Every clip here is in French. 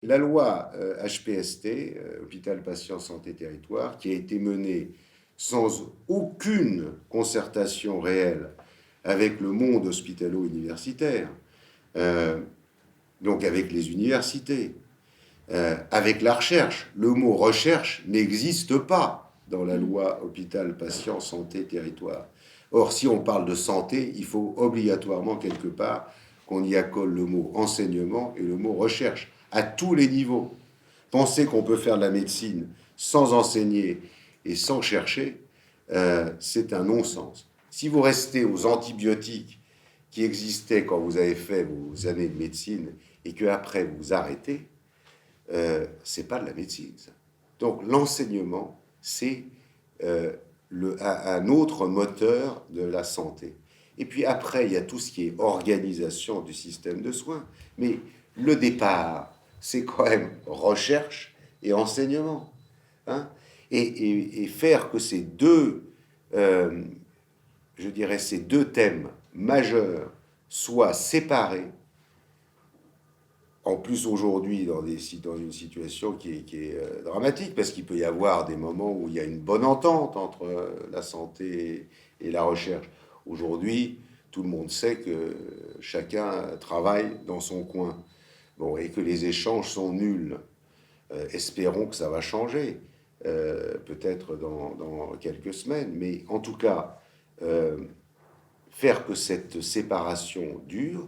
La loi HPST, Hôpital Patient Santé Territoire, qui a été menée sans aucune concertation réelle avec le monde hospitalo-universitaire, donc avec les universités, avec la recherche. Le mot recherche n'existe pas dans la loi Hôpital Patient Santé Territoire. Or, si on parle de santé, il faut obligatoirement quelque part qu'on y accole le mot enseignement et le mot recherche, à tous les niveaux. Penser qu'on peut faire de la médecine sans enseigner et sans chercher, c'est un non-sens. Si vous restez aux antibiotiques qui existaient quand vous avez fait vos années de médecine et qu'après vous arrêtez, c'est pas de la médecine, ça. Donc l'enseignement, c'est un autre moteur de la santé. Et puis après, il y a tout ce qui est organisation du système de soins. Mais le départ, c'est quand même recherche et enseignement. Hein, et faire que ces deux, je dirais, ces deux thèmes majeurs soient séparés, en plus aujourd'hui dans une situation qui est dramatique, parce qu'il peut y avoir des moments où il y a une bonne entente entre la santé et la recherche. Aujourd'hui, tout le monde sait que chacun travaille dans son coin, bon, et que les échanges sont nuls. Espérons que ça va changer, peut-être dans quelques semaines, mais en tout cas, faire que cette séparation dure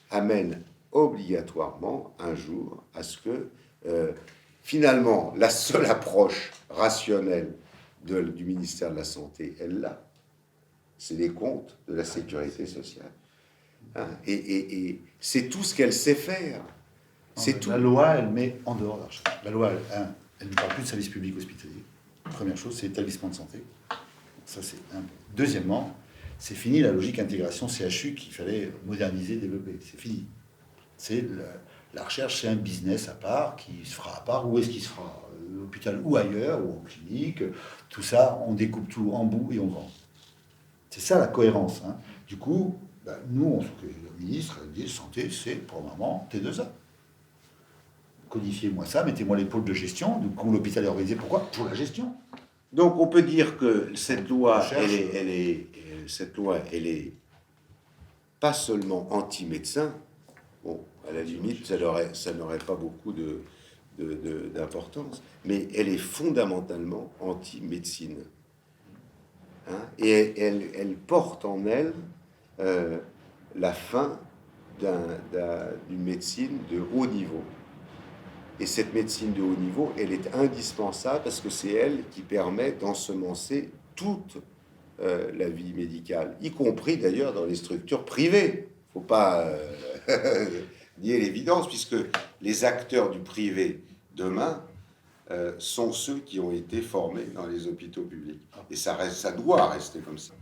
amène obligatoirement un jour à ce que finalement la seule approche rationnelle du ministère de la Santé, elle l'a, c'est les comptes de la sécurité sociale. Hein, et c'est tout ce qu'elle sait faire. C'est tout. La loi, elle met en dehors de la recherche. La loi, elle ne parle plus de service public hospitalier. Première chose, c'est établissement de santé. Ça, c'est un. Deuxièmement, c'est fini la logique intégration CHU qu'il fallait moderniser, développer. C'est fini. C'est la recherche, c'est un business à part qui se fera à part. Où est-ce qu'il se fera? L'hôpital ou ailleurs, ou en clinique. Tout ça, on découpe tout en bout et on vend. C'est ça la cohérence. Hein. Du coup, nous, le ministre dit santé, c'est pour le moment T2A. Codifiez-moi ça, mettez-moi les pôles de gestion. Du coup, l'hôpital est organisé. Pourquoi? Pour la gestion. Donc on peut dire que cette loi, elle est pas seulement anti-médecin. Bon, à la limite, ça n'aurait pas beaucoup d'importance, mais elle est fondamentalement anti-médecine. Hein, et elle porte en elle la fin d'une médecine de haut niveau. Et cette médecine de haut niveau, elle est indispensable parce que c'est elle qui permet d'ensemencer toute la vie médicale, y compris d'ailleurs dans les structures privées. Il ne faut pas nier l'évidence, puisque les acteurs du privé demain sont ceux qui ont été formés dans les hôpitaux publics. Et ça doit rester comme ça.